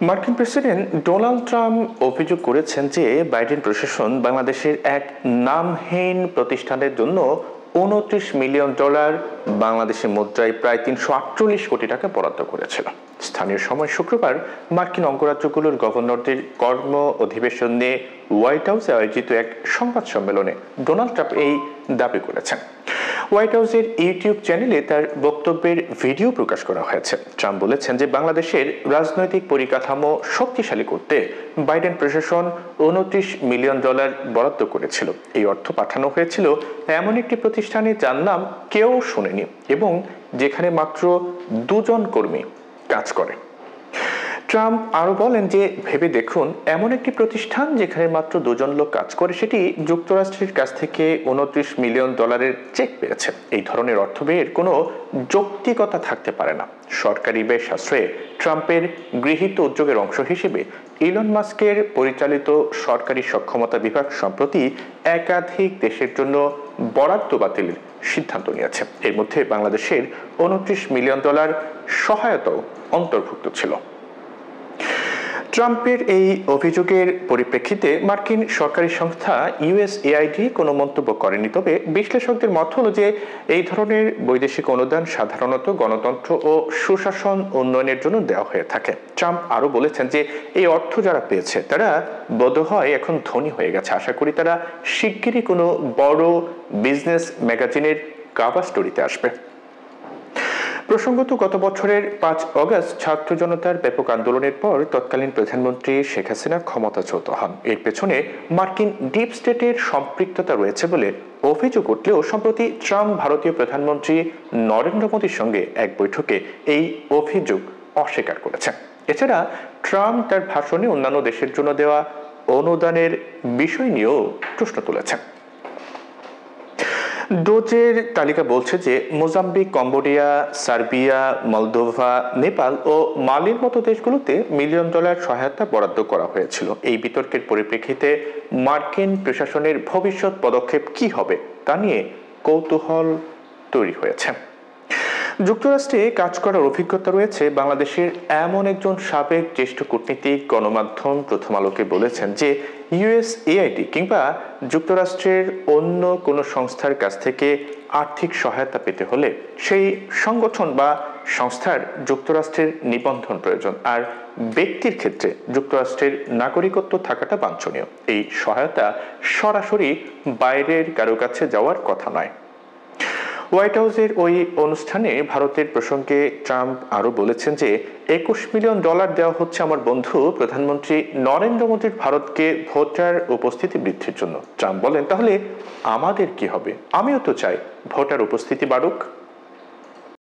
মার্কিন president Donald Trump অভিযোগ করেছেন যে বাইডেন প্রশাসন বাংলাদেশের এক নামহীন প্রতিষ্ঠানের জন্য $29 মিলিয়ন বাংলাদেশের মুদ্রায় প্রায় ৩৪৮ কোটি টাকা বরাদ্দ করেছিল। স্থানীয় সময় শুক্রবার মার্কিন অঙ্গরাজ্যগুলোর গভর্নরদের কর্ম অধিবেশন নিয়ে হোয়াইট হাউসে আয়োজিত এক সংবাদ সম্মেলনে ডোনাল্ড ট্রাম্প এই দাবি করেছেন। হোয়াইট হাউসের ইউটিউব চ্যানেলে তার বক্তব্যের ভিডিও প্রকাশ করা হয়েছে। ট্রাম্প বলেছেন যে বাংলাদেশের রাজনৈতিক পরিকাঠামো শক্তিশালী করতে বাইডেন প্রশাসন $29 মিলিয়ন বরাদ্দ করেছিল। এই অর্থ পাঠানো হয়েছিল এমন একটি প্রতিষ্ঠানে যার নাম কেউ শোনেনি এবং যেখানে মাত্র 2 জন কর্মী কাজ করে। ট্রাম্প আরো বলেন যে ভেবে দেখুন, এমন একটি প্রতিষ্ঠান যেখানে মাত্র 2 জন লোক কাজ করে সেটি যুক্তরাষ্ট্রের কাছ থেকে $29 মিলিয়ন চেক পেয়েছে। এই ধরনের অর্থ ব্যয়ের কোনো যৌক্তিকতা থাকতে পারে না। সরকারি ব্যয় সাশ্রয়ে ট্রাম্পের গৃহীত উদ্যোগের অংশ হিসেবে ইলন মাস্কের পরিচালিত সরকারি সক্ষমতা বিভাগ সম্প্রতি একাধিক দেশের জন্য বরাদ্দ বাতিলের সিদ্ধান্ত নিয়েছে। এর মধ্যে বাংলাদেশের $29 মিলিয়ন সহায়তাও অন্তর্ভুক্ত ছিল। ট্রাম্পের এই অভিযোগের পরিপ্রেক্ষিতে মার্কিন সরকারি সংস্থা ইউএসএআইডি কোনো মন্তব্য করেনি। তবে বিশ্লেষকদের মত হলো যে এই ধরনের বৈদেশিক অনুদান সাধারণত গণতন্ত্র ও সুশাসন উন্নয়নের জন্য দেওয়া হয়ে থাকে। ট্রাম্প আরো বলেছেন যে এই অর্থ যারা পেয়েছে তারা বোধহয় এখন ধনী হয়ে গেছে। আশা করি তারা শিগগিরই কোনো বড় বিজনেস ম্যাগাজিনের কাভার স্টোরিতে আসবে। প্রসঙ্গত গত বছরের 5 অগস্ট ছাত্র জনতার ব্যাপক আন্দোলনের পর তৎকালীন প্রধানমন্ত্রী শেখ হাসিনা ক্ষমতাচ্যুত হন। এর পেছনে মার্কিন ডিপ স্টেটের সম্পৃক্ততা রয়েছে বলে অভিযোগ উঠলেও সম্প্রতি ট্রাম্প ভারতীয় প্রধানমন্ত্রী নরেন্দ্র মোদীর সঙ্গে এক বৈঠকে এই অভিযোগ অস্বীকার করেছেন। এছাড়া ট্রাম্প তার ভাষণে অন্যান্য দেশের জন্য দেওয়া অনুদানের বিষয় নিয়েও প্রশ্ন তুলেছেন। ডোজের তালিকা বলছে যে Mozambique, Cambodia, Serbia, Moldova, Nepal ও মালির মতো দেশগুলোতে $1 মিলিয়ন সহায়তা বরাদ্দ করা হয়েছিল। এই বিতর্কের পরিপ্রেক্ষিতে মার্কিন প্রশাসনের ভবিষ্যৎ পদক্ষেপ কি হবে তা নিয়ে কৌতূহল তৈরি হয়েছে। যুক্তরাষ্ট্রে কাজ করার অভিজ্ঞতা রয়েছে বাংলাদেশের এমন একজন সাবেক জ্যেষ্ঠ কূটনীতিক গণমাধ্যম প্রথম আলোকে বলেছেন যে ইউএসএআইডি কিংবা যুক্তরাষ্ট্রের অন্য কোনো সংস্থার কাছ থেকে আর্থিক সহায়তা পেতে হলে সেই সংগঠন বা সংস্থার যুক্তরাষ্ট্রের নিবন্ধন প্রয়োজন, আর ব্যক্তির ক্ষেত্রে যুক্তরাষ্ট্রের নাগরিকত্ব থাকাটা বাঞ্ছনীয়। এই সহায়তা সরাসরি বাইরের কারো কাছে যাওয়ার কথা নয়। হোয়াইট হাউসের ওই অনুষ্ঠানে ভারতের প্রসঙ্গে ট্রাম্প আরো বলেছেন যে $21 মিলিয়ন দেওয়া হচ্ছে আমার বন্ধু প্রধানমন্ত্রী নরেন্দ্র মোদীর ভারতকে ভোটার উপস্থিতি বৃদ্ধির জন্য। ট্রাম্প বলেন, তাহলে আমাদের কি হবে? আমিও তো চাই ভোটার উপস্থিতি বাড়ুক।